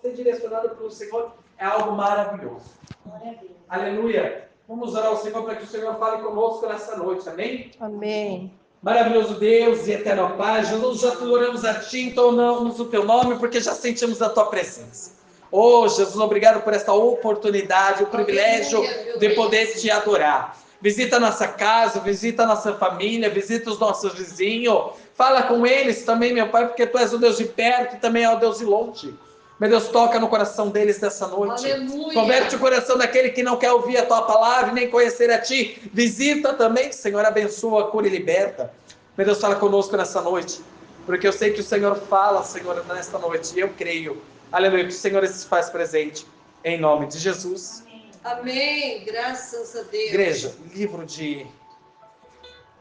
Ser direcionado pelo Senhor é algo maravilhoso. Aleluia. Vamos orar ao Senhor para que o Senhor fale conosco nessa noite, amém? Amém. Maravilhoso Deus e eterno Pai, Jesus, já adoramos a Ti, entonamos o Teu nome, porque já sentimos a Tua presença. Oh, Jesus, obrigado por esta oportunidade, o privilégio de poder Te adorar. Visita a nossa casa, visita a nossa família, visita os nossos vizinhos, fala com eles também, meu Pai, porque Tu és o Deus de perto e também é o Deus de longe. Meu Deus, toca no coração deles nessa noite. Aleluia. Converte o coração daquele que não quer ouvir a Tua palavra, nem conhecer a Ti. Visita também, Senhor, abençoa, cura e liberta. Meu Deus, fala conosco nessa noite, porque eu sei que o Senhor fala, Senhor, nesta noite, e eu creio. Aleluia, que o Senhor se faz presente, em nome de Jesus. Amém, graças a Deus. Igreja, livro de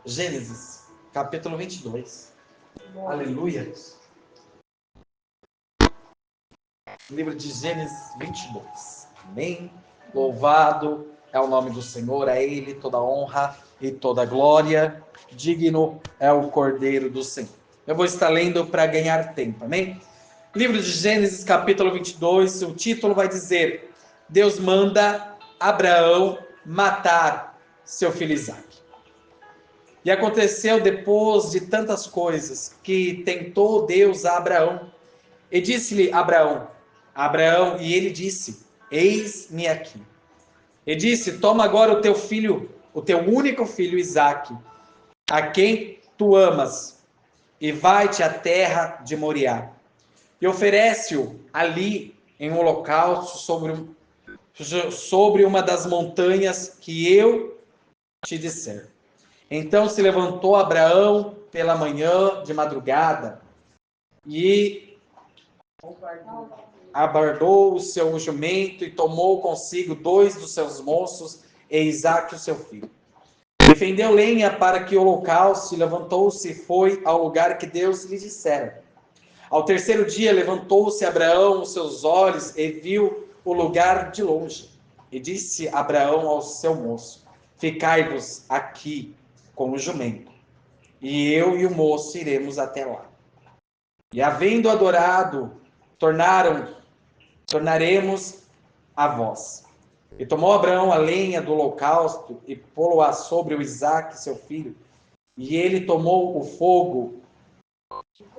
Gênesis, capítulo 22. Bom. Aleluia. Livro de Gênesis 22. Amém. Louvado é o nome do Senhor, a Ele toda honra e toda glória. Digno é o Cordeiro do Senhor. Eu vou estar lendo para ganhar tempo, amém? Livro de Gênesis, capítulo 22, o título vai dizer: Deus manda Abraão matar seu filho Isaque. E aconteceu depois de tantas coisas que tentou Deus a Abraão. E disse-lhe Abraão, e ele disse: eis-me aqui. E disse: toma agora o teu filho, o teu único filho Isaque, a quem tu amas, e vai-te à terra de Moriá. E oferece-o ali em um holocausto sobre uma das montanhas que eu te disser. Então se levantou Abraão pela manhã de madrugada e abardou o seu jumento e tomou consigo 2 dos seus moços e Isaque o seu filho. Defendeu lenha para que o holocausto, levantou-se e foi ao lugar que Deus lhe dissera. Ao terceiro dia levantou-se Abraão os seus olhos e viu o lugar de longe. E disse Abraão ao seu moço: ficai-vos aqui com o jumento, e eu e o moço iremos até lá. E havendo adorado, tornaremos a vós. E tomou Abraão a lenha do holocausto e pô-la sobre o Isaque, seu filho. E ele tomou o fogo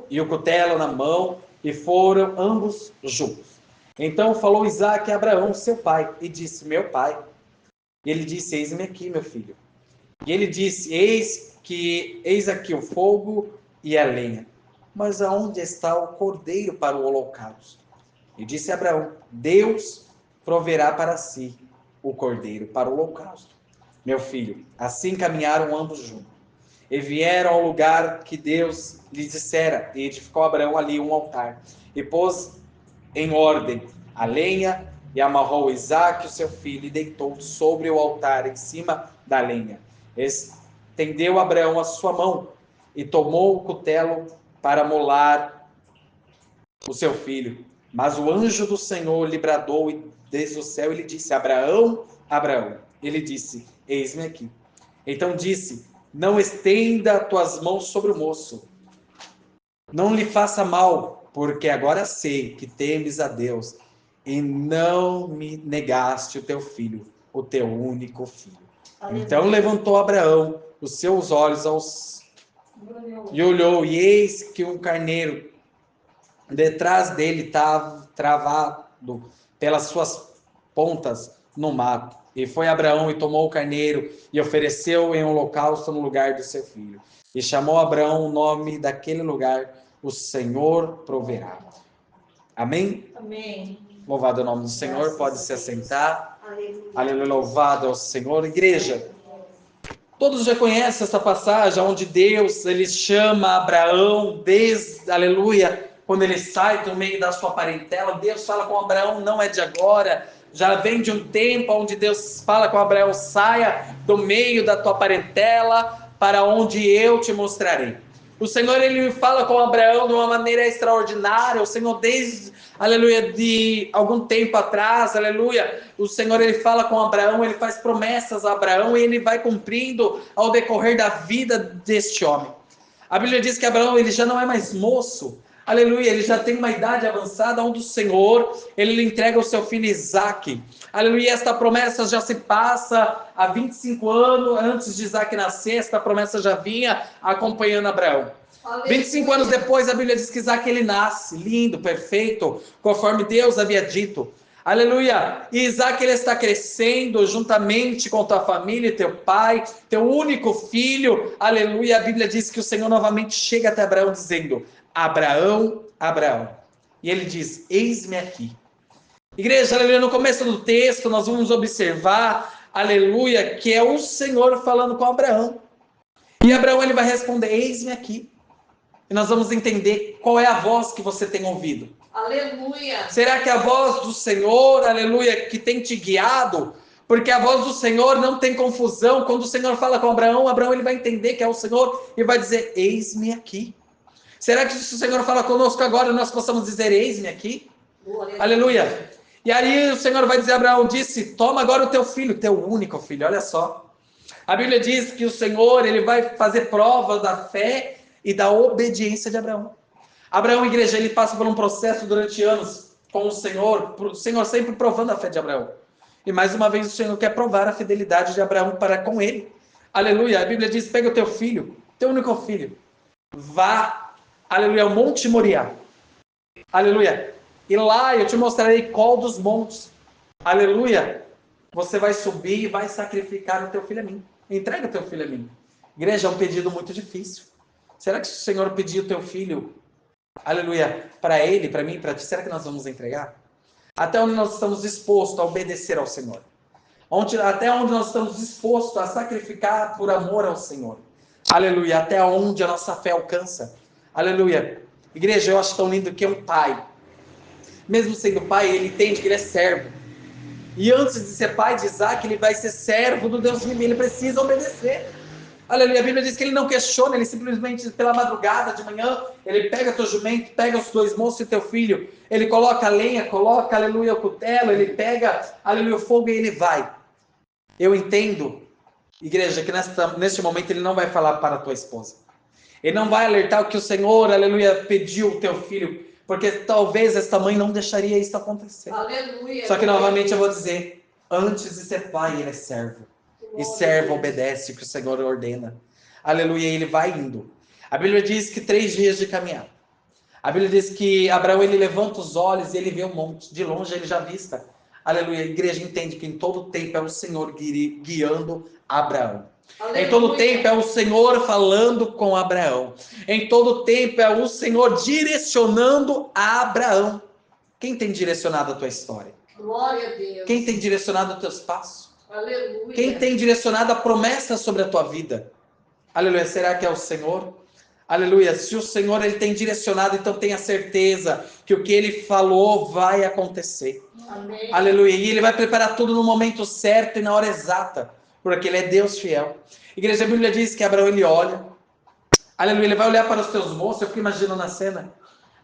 e o cutelo na mão, e foram ambos juntos. Então falou Isaque a Abraão, seu pai, e disse: meu pai. E ele disse: eis-me aqui, meu filho. E ele disse: eis aqui o fogo e a lenha, mas aonde está o cordeiro para o holocausto? E disse Abraão: Deus proverá para si o cordeiro para o holocausto. Meu filho, assim caminharam ambos juntos. E vieram ao lugar que Deus lhe dissera, e edificou Abraão ali um altar. E pôs em ordem a lenha, e amarrou Isaque, o seu filho, e deitou sobre o altar, em cima da lenha. Estendeu Abraão a sua mão, e tomou o cutelo para molar o seu filho. Mas o anjo do Senhor lhe bradou desde o céu e lhe disse: Abraão, Abraão. Ele disse: eis-me aqui. Então disse: não estenda tuas mãos sobre o moço, não lhe faça mal, porque agora sei que temes a Deus e não me negaste o teu filho, o teu único filho. Aleluia. Então levantou Abraão os seus olhos e olhou, e eis que um carneiro detrás dele estava travado pelas suas pontas no mato. E foi Abraão e tomou o carneiro e ofereceu em holocausto no lugar do seu filho. E chamou Abraão o nome daquele lugar: o Senhor proverá. Amém? Amém. Louvado é o nome do Senhor. Pode se assentar. Aleluia. Louvado é o Senhor. Igreja, todos já conhecem essa passagem onde Deus ele chama Abraão desde, aleluia, quando ele sai do meio da sua parentela. Deus fala com Abraão, não é de agora, já vem de um tempo onde Deus fala com Abraão: saia do meio da tua parentela para onde eu te mostrarei. O Senhor, ele fala com Abraão de uma maneira extraordinária. O Senhor, desde, aleluia, de algum tempo atrás, aleluia, o Senhor, ele fala com Abraão, ele faz promessas a Abraão e ele vai cumprindo ao decorrer da vida deste homem. A Bíblia diz que Abraão, ele já não é mais moço, aleluia, ele já tem uma idade avançada, onde o Senhor, ele lhe entrega o seu filho Isaque. Aleluia, esta promessa já se passa há 25 anos, antes de Isaque nascer, esta promessa já vinha acompanhando Abraão. Aleluia. 25 anos depois, a Bíblia diz que Isaque, ele nasce, lindo, perfeito, conforme Deus havia dito. Aleluia, e Isaque, ele está crescendo juntamente com tua família, teu pai, teu único filho. Aleluia, a Bíblia diz que o Senhor novamente chega até Abraão dizendo: Abraão, Abraão. E ele diz: eis-me aqui. Igreja, aleluia, no começo do texto nós vamos observar, aleluia, que é o Senhor falando com Abraão. E Abraão, ele vai responder: eis-me aqui. E nós vamos entender qual é a voz que você tem ouvido. Aleluia. Será que é a voz do Senhor, aleluia, que tem te guiado? Porque a voz do Senhor não tem confusão. Quando o Senhor fala com Abraão, Abraão, ele vai entender que é o Senhor e vai dizer: eis-me aqui. Será que se o Senhor fala conosco agora, nós possamos dizer: eis-me aqui? Aleluia. E aí o Senhor vai dizer a Abraão, disse: toma agora o teu filho, teu único filho. Olha só. A Bíblia diz que o Senhor, ele vai fazer prova da fé e da obediência de Abraão. Abraão, igreja, ele passa por um processo durante anos com o Senhor sempre provando a fé de Abraão. E mais uma vez o Senhor quer provar a fidelidade de Abraão para com ele. Aleluia. A Bíblia diz: pega o teu filho, teu único filho, vá, aleluia, ao Monte Moriá. Aleluia. E lá eu te mostrarei qual dos montes. Aleluia. Você vai subir e vai sacrificar o teu filho a mim. Entrega o teu filho a mim. Igreja, é um pedido muito difícil. Será que se o Senhor pedir o teu filho, aleluia, para ele, para mim, para ti, será que nós vamos entregar? Até onde nós estamos dispostos a obedecer ao Senhor? Até onde nós estamos dispostos a sacrificar por amor ao Senhor? Aleluia. Até onde a nossa fé alcança? Aleluia. Igreja, eu acho tão lindo que um pai, mesmo sendo pai, ele entende que ele é servo. E antes de ser pai de Isaque, ele vai ser servo do Deus vivo. Ele precisa obedecer. Aleluia. A Bíblia diz que ele não questiona, ele simplesmente, pela madrugada, de manhã, ele pega teu jumento, pega os dois moços e teu filho, ele coloca a lenha, coloca, aleluia, o cutelo, ele pega, aleluia, o fogo e ele vai. Eu entendo, igreja, que neste momento ele não vai falar para a tua esposa. Ele não vai alertar o que o Senhor, aleluia, pediu o teu filho, porque talvez esta mãe não deixaria isso acontecer. Aleluia. Só que novamente eu vou dizer, antes de ser pai, ele é servo. E servo obedece o que o Senhor ordena. Aleluia, ele vai indo. A Bíblia diz que 3 dias de caminhada. A Bíblia diz que Abraão, ele levanta os olhos e ele vê o monte. De longe ele já vista. Aleluia, a igreja entende que em todo tempo é o Senhor guiando Abraão. Aleluia. Em todo tempo é o Senhor falando com Abraão. Em todo tempo é o Senhor direcionando a Abraão. Quem tem direcionado a tua história? Glória a Deus. Quem tem direcionado os teus passos? Aleluia. Quem tem direcionado a promessa sobre a tua vida? Aleluia, será que é o Senhor? Aleluia, se o Senhor ele tem direcionado, então tenha certeza que o que ele falou vai acontecer. Amém. Aleluia, e ele vai preparar tudo no momento certo e na hora exata, porque ele é Deus fiel. Igreja, a Bíblia diz que Abraão, ele olha, aleluia, ele vai olhar para os teus moços, eu fico imaginando na cena.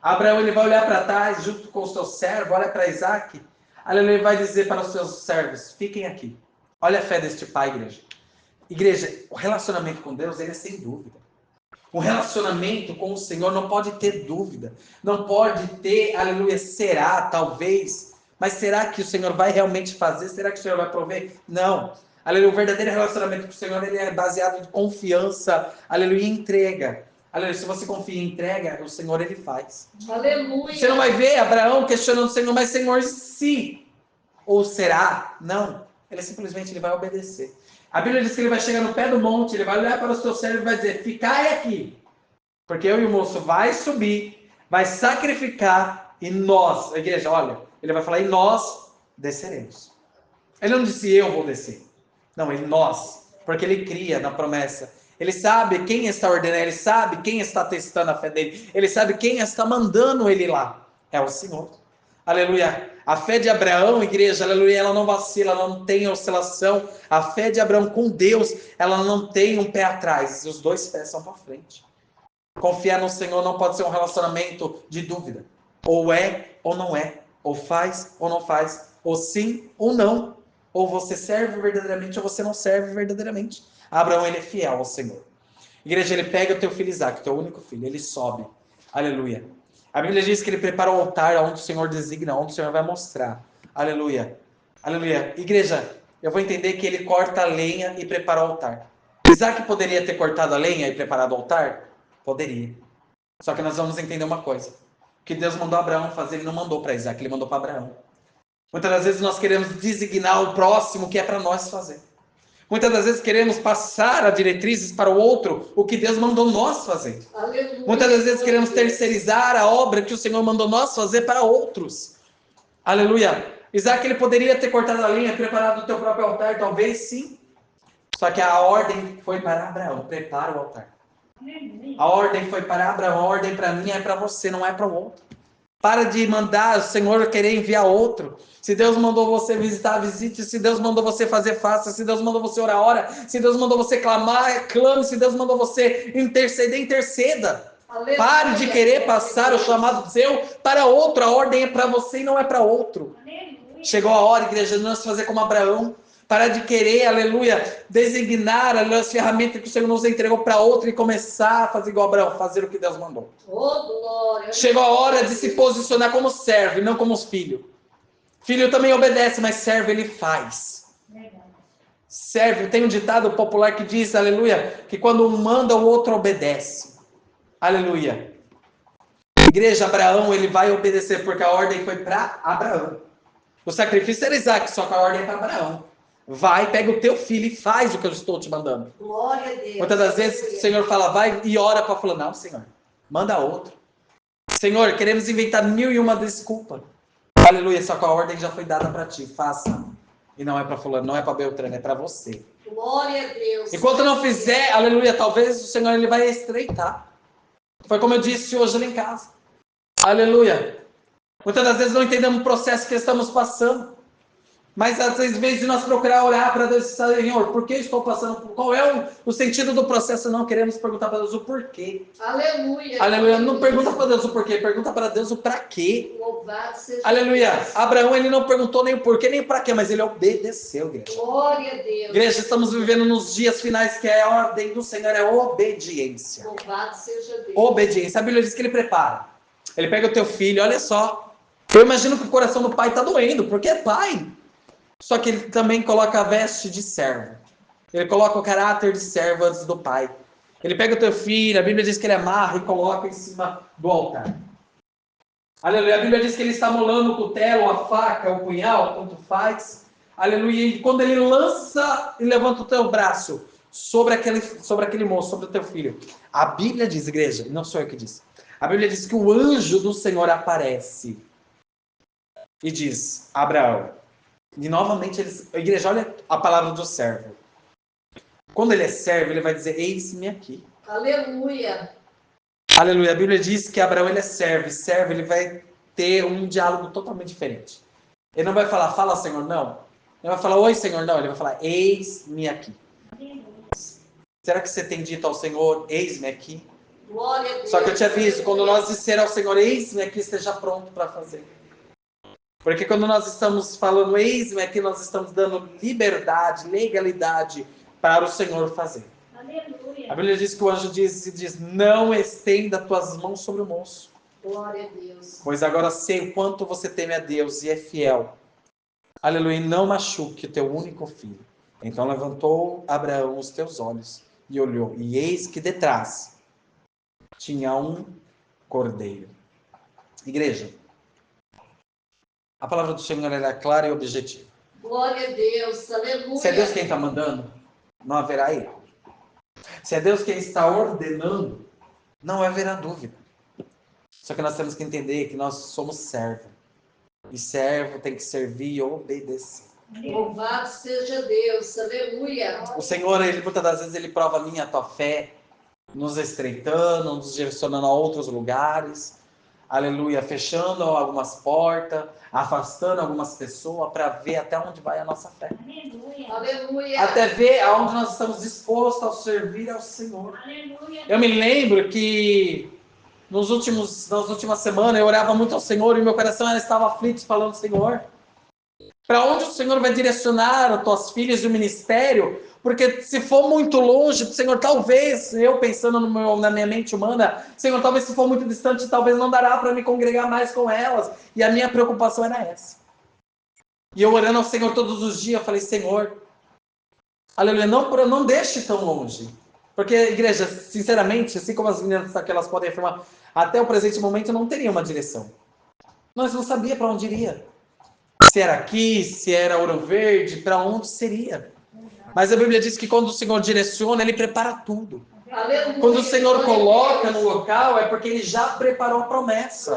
Abraão, ele vai olhar para trás, junto com os teus servos, olha para Isaque, aleluia, ele vai dizer para os seus servos, fiquem aqui. Olha a fé deste pai, igreja. Igreja, o relacionamento com Deus, ele é sem dúvida. Um relacionamento com o Senhor não pode ter dúvida. Não pode ter, aleluia, será, talvez. Mas será que o Senhor vai realmente fazer? Será que o Senhor vai prover? Não. Aleluia, o verdadeiro relacionamento com o Senhor, ele é baseado em confiança, aleluia, entrega. Aleluia, se você confia em entrega, o Senhor, ele faz. Aleluia. Você não vai ver Abraão questionando o Senhor, mas Senhor, se ou será? Não. Ele simplesmente ele vai obedecer. A Bíblia diz que ele vai chegar no pé do monte, ele vai olhar para os teus servos e vai dizer, ficai aqui, porque eu e o moço vai subir, vai sacrificar, e nós, a igreja, olha, ele vai falar, e nós desceremos. Ele não disse, eu vou descer. Não, ele nós, porque ele cria na promessa. Ele sabe quem está ordenando, ele sabe quem está testando a fé dele, ele sabe quem está mandando ele lá. É o Senhor. Aleluia. A fé de Abraão, igreja, aleluia, ela não vacila, ela não tem oscilação. A fé de Abraão com Deus, ela não tem um pé atrás. Os 2 pés são para frente. Confiar no Senhor não pode ser um relacionamento de dúvida. Ou é ou não é. Ou faz ou não faz. Ou sim ou não. Ou você serve verdadeiramente ou você não serve verdadeiramente. Abraão, ele é fiel ao Senhor. Igreja, ele pega o teu filho Isaac, teu único filho, ele sobe. Aleluia. A Bíblia diz que ele prepara o altar onde o Senhor designa, onde o Senhor vai mostrar. Aleluia. Aleluia. Igreja, eu vou entender que ele corta a lenha e prepara o altar. Isaac poderia ter cortado a lenha e preparado o altar? Poderia. Só que nós vamos entender uma coisa. O que Deus mandou Abraão fazer, ele não mandou para Isaac, ele mandou para Abraão. Muitas das vezes nós queremos designar o próximo que é para nós fazer. Muitas das vezes queremos passar as diretrizes para o outro, o que Deus mandou nós fazer. Aleluia. Muitas das vezes queremos terceirizar a obra que o Senhor mandou nós fazer para outros. Aleluia. Isaac, ele poderia ter cortado a lenha, preparado o teu próprio altar, talvez sim. Só que a ordem foi para Abraão, prepara o altar. A ordem foi para Abraão, a ordem para mim é para você, não é para o outro. Para de mandar o Senhor querer enviar outro. Se Deus mandou você visitar, visite. Se Deus mandou você fazer, faça. Se Deus mandou você orar, ora. Se Deus mandou você clamar, clame. Se Deus mandou você interceder, interceda. Aleluia. Pare de querer passar o chamado seu para outro. A ordem é para você e não é para outro. Aleluia. Chegou a hora, igreja, de nós fazer como Abraão. Parar de querer, aleluia, designar as ferramentas que o Senhor nos entregou para outro e começar a fazer igual Abraão, fazer o que Deus mandou. Oh, glória. Chegou a hora de se posicionar como servo, não como filho. Filho também obedece, mas servo ele faz. Serve, tem um ditado popular que diz, aleluia, que quando um manda, o outro obedece. Aleluia. Igreja, Abraão, ele vai obedecer, porque a ordem foi para Abraão. O sacrifício era Isaac, só que a ordem é para Abraão. Vai, pega o teu filho e faz o que eu estou te mandando. Glória a Deus. Muitas das vezes o Senhor fala, vai e ora para falar, não, Senhor, manda outro. Senhor, queremos inventar 1001 desculpa. Aleluia, só que a ordem já foi dada para ti, faça. E não é para fulano, não é para Beltrano, é para você. Glória a Deus. Enquanto não fizer, aleluia, talvez o Senhor ele vai estreitar. Foi como eu disse hoje lá em casa. Aleluia. Muitas das vezes não entendemos o processo que estamos passando. Mas às vezes nós procurar orar para Deus e dizer, Senhor, por que estou passando? Qual é o sentido do processo? Não queremos perguntar para Deus o porquê. Aleluia. Aleluia. Não pergunta para Deus o porquê, pergunta para Deus o para quê. Louvado seja Aleluia. Deus. Abraão, ele não perguntou nem o porquê, nem o para quê, mas ele obedeceu, igreja. Glória a Deus. Igreja, estamos vivendo nos dias finais que é a ordem do Senhor, é obediência. Louvado seja Deus. Obediência. A Bíblia diz que ele prepara. Ele pega o teu filho, olha só. Eu imagino que o coração do pai está doendo, porque é pai. Só que ele também coloca a veste de servo. Ele coloca o caráter de servo antes do pai. Ele pega o teu filho, a Bíblia diz que ele amarra e coloca em cima do altar. Aleluia. A Bíblia diz que ele está molando o cutelo, a faca, o punhal, tanto faz. Aleluia. E quando ele lança e levanta o teu braço sobre aquele moço, sobre o teu filho. A Bíblia diz, igreja, não sou eu que disse. A Bíblia diz que o anjo do Senhor aparece e diz, Abraão. E novamente, a igreja, olha a palavra do servo. Quando ele é servo, ele vai dizer, eis-me aqui. Aleluia. Aleluia. A Bíblia diz que Abraão ele é servo. E servo, ele vai ter um diálogo totalmente diferente. Ele não vai falar, fala Senhor, não. Ele vai falar, oi Senhor, não. Ele vai falar, eis-me aqui. Será que você tem dito ao Senhor, eis-me aqui? Glória a Deus. Só que eu te aviso, quando nós disser ao Senhor, eis-me aqui, esteja pronto para fazer. Porque quando nós estamos falando eis-me aqui, nós estamos dando liberdade, legalidade para o Senhor fazer. Aleluia. A Bíblia diz que o anjo diz, não estenda tuas mãos sobre o moço. Glória a Deus. Pois agora sei o quanto você teme a Deus e é fiel. Aleluia, e não machuque o teu único filho. Então levantou Abraão os teus olhos e olhou, e eis que detrás tinha um cordeiro. Igreja, a palavra do Senhor é clara e objetiva. Glória a Deus. Aleluia. Se é Deus quem está mandando, não haverá erro. Se é Deus quem está ordenando, não haverá dúvida. Só que nós temos que entender que nós somos servo. E servo tem que servir e obedecer. Louvado seja Deus. Aleluia. O Senhor, ele, muitas das vezes, ele prova a tua fé, nos estreitando, nos direcionando a outros lugares. aleluia, fechando algumas portas, afastando algumas pessoas para ver até onde vai a nossa fé. Aleluia. Até ver aonde nós estamos dispostos a servir ao Senhor. Aleluia. Eu me lembro que nas últimas semanas eu orava muito ao Senhor e meu coração estava aflito falando, Senhor, para onde o Senhor vai direcionar as tuas filhas do ministério? Porque se for muito longe, Senhor, talvez, eu pensando na minha mente humana, Senhor, talvez se for muito distante, talvez não dará para me congregar mais com elas. E a minha preocupação era essa. E eu orando ao Senhor todos os dias, eu falei, Senhor, aleluia, não deixe tão longe. Porque, igreja, sinceramente, assim como as meninas aqui, elas podem afirmar, até o presente momento não teria uma direção. Nós não sabia para onde iria. Se era aqui, se era Ouro Verde, para onde seria. Mas a Bíblia diz que quando o Senhor direciona, Ele prepara tudo. Aleluia. Quando o Senhor coloca no local, é porque Ele já preparou a promessa.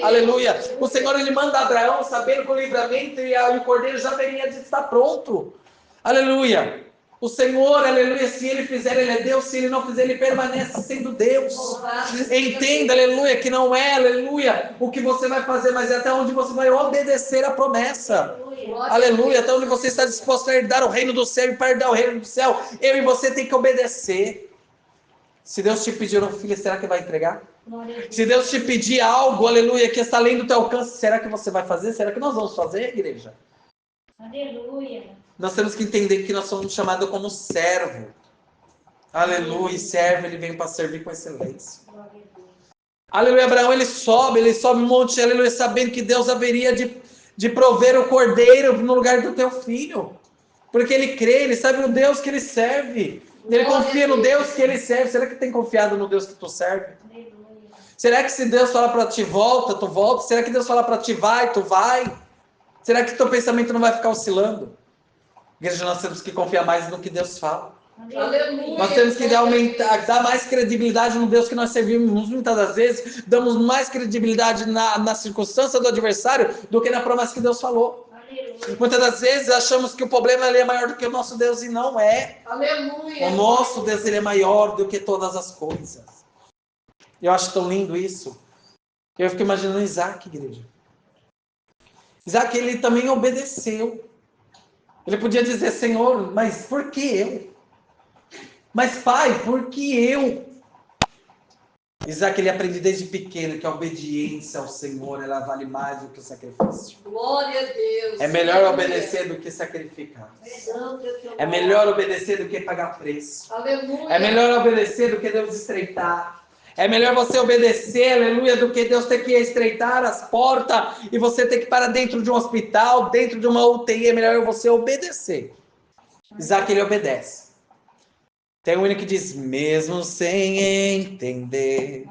Aleluia. O Senhor, Ele manda Abraão sabendo que o livramento e o cordeiro já deveria de estar pronto. Aleluia. O Senhor, aleluia, se Ele fizer, Ele é Deus. Se Ele não fizer, Ele permanece sendo Deus. Entenda, aleluia, que não é, aleluia, o que você vai fazer, mas é até onde você vai obedecer a promessa. Aleluia, até onde você está disposto a herdar o reino do céu e para herdar o reino do céu, eu e você tem que obedecer. Se Deus te pedir um filho, será que vai entregar? Se Deus te pedir algo, aleluia, que está além do teu alcance, será que você vai fazer? Será que nós vamos fazer, igreja? Aleluia. Nós temos que entender que nós somos chamados como servo. Aleluia, e servo, ele vem para servir com excelência. Aleluia, Abraão, ele sobe um monte, aleluia, sabendo que Deus haveria de prover o cordeiro no lugar do teu filho. Porque ele crê, ele sabe o Deus que ele serve. Ele confia no Deus que ele serve. Será que tem confiado no Deus que tu serve? Será que se Deus falar para ti volta, tu volta? Será que Deus falar para ti vai, tu vai? Será que teu pensamento não vai ficar oscilando? Igreja, nós temos que confiar mais no que Deus fala. Aleluia. Nós temos que dar mais credibilidade no Deus que nós servimos. Muitas das vezes, damos mais credibilidade na circunstância do adversário do que na promessa que Deus falou. Aleluia. Muitas das vezes achamos que o problema é maior do que o nosso Deus e não é. Aleluia. O nosso Deus, ele é maior do que todas as coisas. Eu acho tão lindo isso. Eu fico imaginando Isaac, igreja. Isaac, ele também obedeceu. Ele podia dizer, Senhor, mas por que eu? Mas pai, por que eu? Isaac, ele aprende desde pequeno que a obediência ao Senhor, ela vale mais do que o sacrifício. Glória a Deus. É melhor obedecer do que sacrificar. É melhor obedecer do que pagar preço. Aleluia. É melhor obedecer do que Deus estreitar. É melhor você obedecer, aleluia, do que Deus ter que estreitar as portas e você ter que parar dentro de um hospital, dentro de uma UTI. É melhor você obedecer. Isaac, ele obedece. Tem um hino que diz, mesmo sem entender,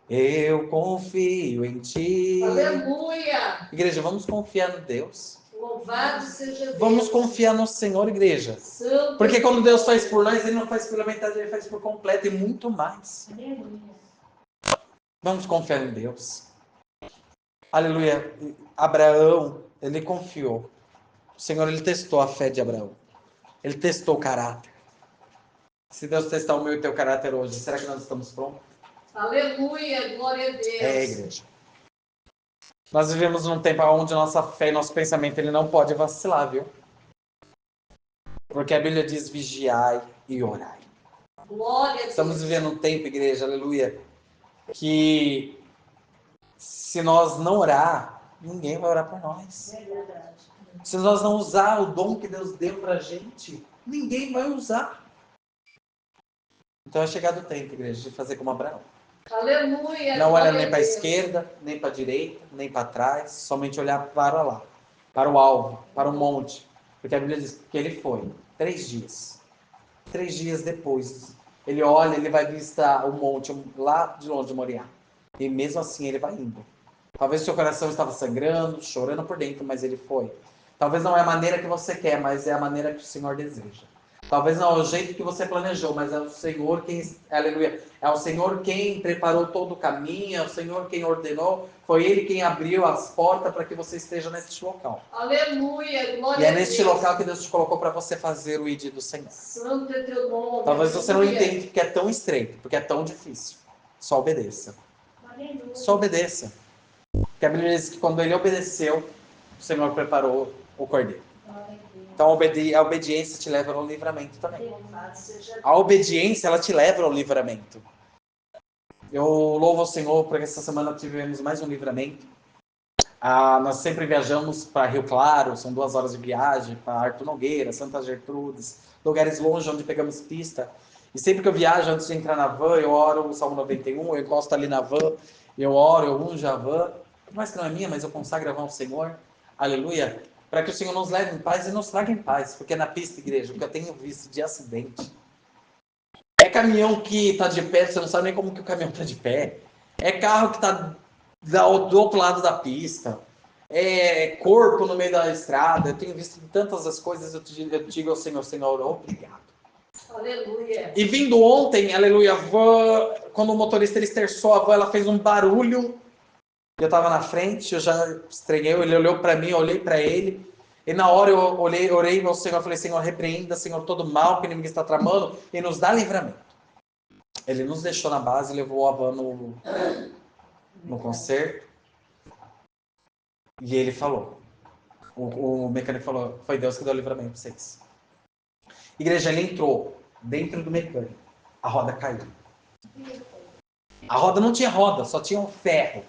eu confio em ti. Aleluia. Igreja, vamos confiar no Deus. Louvado seja Deus. Vamos confiar no Senhor, igreja. Santo. Porque quando Deus faz por nós, Ele não faz pela metade, Ele faz por completo e muito mais. Aleluia. Vamos confiar em Deus. Aleluia. Abraão, ele confiou. O Senhor, ele testou a fé de Abraão. Ele testou o caráter. Se Deus testar o meu e o teu caráter hoje, será que nós estamos prontos? Aleluia, glória a Deus. É, igreja. Nós vivemos num tempo onde nossa fé e nosso pensamento ele não pode vacilar, viu? Porque a Bíblia diz vigiai e orai. Glória a Deus. Estamos vivendo um tempo, igreja, aleluia, que se nós não orar, ninguém vai orar por nós. É verdade. Se nós não usar o dom que Deus deu pra gente, ninguém vai usar. Então é chegado o tempo, igreja, de fazer como Abraão. Aleluia. Não olha glória nem a para a Deus. esquerda, nem para a direita, nem para trás, somente olhar para lá, para o alvo, para o monte. Porque a Bíblia diz que ele foi 3 dias. 3 dias depois, ele olha, ele vai visitar o monte lá de longe de Moriá. E mesmo assim ele vai indo. Talvez seu coração estava sangrando, chorando por dentro, mas ele foi. Talvez não é a maneira que você quer, mas é a maneira que o Senhor deseja. Talvez não é o jeito que você planejou, mas é o Senhor quem, aleluia, é o Senhor quem preparou todo o caminho, é o Senhor quem ordenou, foi Ele quem abriu as portas para que você esteja neste local. Aleluia, glória E é a neste Deus. local que Deus te colocou para você fazer o ID do Senhor. Santo é teu nome. Talvez você não aleluia. entenda porque é tão estreito, porque é tão difícil. Só obedeça. Aleluia. Só obedeça. Porque a Bíblia diz que quando ele obedeceu, o Senhor preparou o cordeiro. Então a obediência te leva ao livramento também. A obediência, ela te leva ao livramento. Eu louvo ao Senhor porque essa semana tivemos mais um livramento. Nós sempre viajamos para Rio Claro, são 2 horas de viagem, para Arthur Nogueira, Santa Gertrudes, lugares longe onde pegamos pista. E sempre que eu viajo, antes de entrar na van, eu oro o Salmo 91, eu encosto ali na van, eu oro, eu unjo a van. Por mais que não é minha, mas eu consagro a van ao Senhor. Aleluia. Para que o Senhor nos leve em paz e nos traga em paz. Porque na pista, igreja, o que eu tenho visto de acidente é caminhão que está de pé, você não sabe nem como que o caminhão está de pé. É carro que está do outro lado da pista. É corpo no meio da estrada. Eu tenho visto tantas as coisas, eu digo ao Senhor, Senhor, obrigado. Aleluia. E vindo ontem, aleluia, a van, quando o motorista ele esterçou a van, ela fez um barulho. Eu estava na frente, eu já estranhei, ele olhou para mim, eu olhei para ele. E na hora eu orei ao Senhor, falei, Senhor, repreenda, Senhor, todo mal que o inimigo está tramando e nos dá livramento. Ele nos deixou na base, levou a van no concerto. E ele falou, o mecânico falou, foi Deus que deu o livramento para vocês. Igreja, ele entrou dentro do mecânico, a roda caiu. A roda não tinha roda, só tinha um ferro.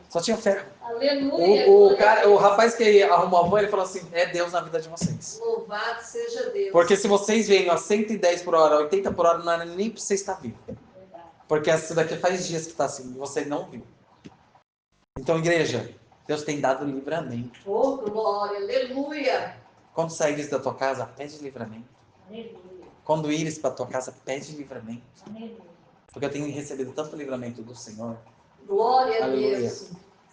Só tinha ferro. Aleluia. O rapaz que arrumou a van, ele falou assim, é Deus na vida de vocês. Louvado seja Deus. Porque se vocês vêm a 110 por hora, 80 por hora, não é nem para você estar vivo. Porque essa daqui faz dias que está assim, e você não viu. Então, igreja, Deus tem dado livramento. Oh, glória, aleluia. Quando saíres da tua casa, pede livramento. Aleluia. Quando ires para a tua casa, pede livramento. Aleluia. Porque eu tenho recebido tanto livramento do Senhor. Glória a Aleluia. Deus.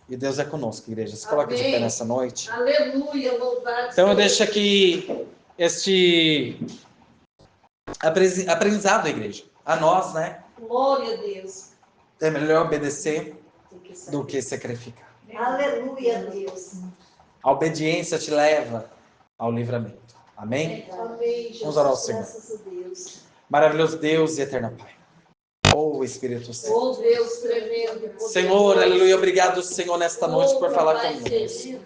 E Deus é conosco, igreja. Se coloca de pé nessa noite. Aleluia, louvado. Então eu deixo aqui este aprendizado, igreja. A nós, né? Glória a Deus. É melhor obedecer do que sacrificar. Aleluia, Deus. A obediência te leva ao livramento. Amém? Amém, Jesus. Vamos orar ao Senhor. Graças a Deus. Maravilhoso Deus e eterno Pai. Oh, Espírito Santo. Oh, Deus tremendo. Senhor, aleluia. Obrigado, Senhor, nesta noite por falar conosco.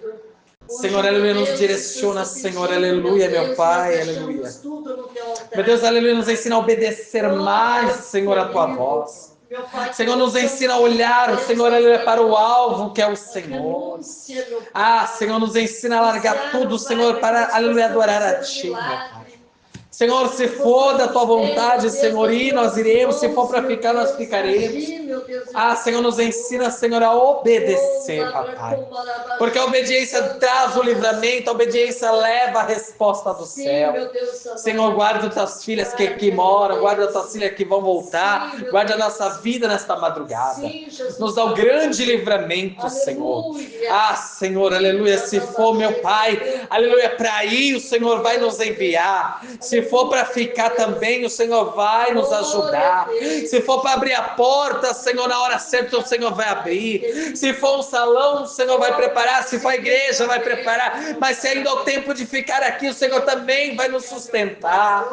Senhor, aleluia, nos direciona, Senhor, aleluia, meu Pai, aleluia. Meu Deus, aleluia, nos ensina a obedecer mais, Senhor, a Tua voz. Senhor, nos ensina a olhar, Senhor, aleluia, para o alvo que é o Senhor. Senhor, nos ensina a largar tudo, Senhor, para, aleluia, adorar a Ti, meu Pai. Senhor, se for da Tua vontade, Senhor, ir, nós iremos. Se for para ficar, nós ficaremos. Senhor, nos ensina, Senhor, a obedecer, papai. Porque a obediência traz o livramento, a obediência leva a resposta do céu. Senhor, guarda as Tuas filhas que aqui moram, guarda as Tuas filhas que vão voltar, guarda a nossa vida nesta madrugada. Nos dá o grande livramento, Senhor. Senhor, aleluia, se for, meu Pai, aleluia, para ir, o Senhor vai nos enviar. Se for para ficar também, o Senhor vai nos ajudar. Se for para abrir a porta, Senhor, na hora certa, o Senhor vai abrir. Se for um salão, o Senhor vai preparar. Se for a igreja, vai preparar. Mas se ainda é o tempo de ficar aqui, o Senhor também vai nos sustentar.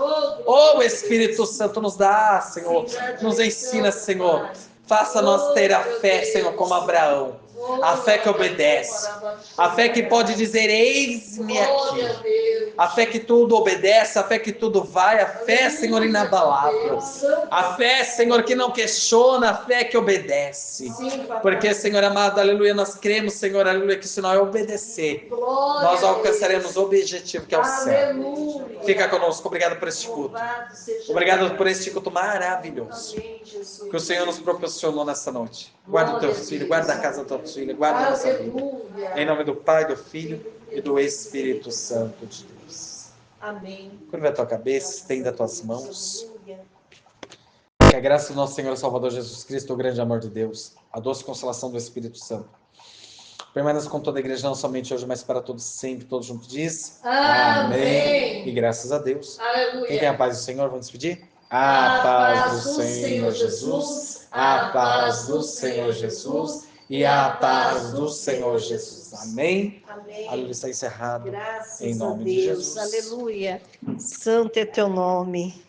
Oh, Espírito Santo, nos dá, Senhor. Nos ensina, Senhor. Faça nós ter a fé, Senhor, como Abraão. A fé que obedece. A fé que pode dizer, eis-me aqui. A fé que tudo obedece, a fé que tudo vai, a fé, Senhor, inabalável. A fé, Senhor, que não questiona, a fé que obedece. Porque, Senhor amado, aleluia, nós cremos, Senhor, aleluia, que se nós obedecer, nós alcançaremos o objetivo que é o céu. Fica conosco, obrigado por este culto. Obrigado por este culto maravilhoso que o Senhor nos proporcionou nessa noite. Guarda o teu filho, guarda a casa do teu filho, guarda a nossa vida. Em nome do Pai, do Filho e do Espírito Santo de Deus. Amém. Curva a tua cabeça, estenda as tuas mãos. Que a graça do nosso Senhor e Salvador Jesus Cristo, o grande amor de Deus, a doce consolação do Espírito Santo, Permaneça com toda a igreja, não somente hoje, mas para todos sempre, todos juntos diz. Amém. E graças a Deus. Aleluia. Quem tem a paz do Senhor, vamos despedir? A paz do Senhor Jesus. A paz do Senhor Jesus. E a paz do Senhor Jesus. Amém. Amém. Aleluia, está encerrado. Graças Em nome a de Deus. Jesus. Aleluia. Santo é teu nome.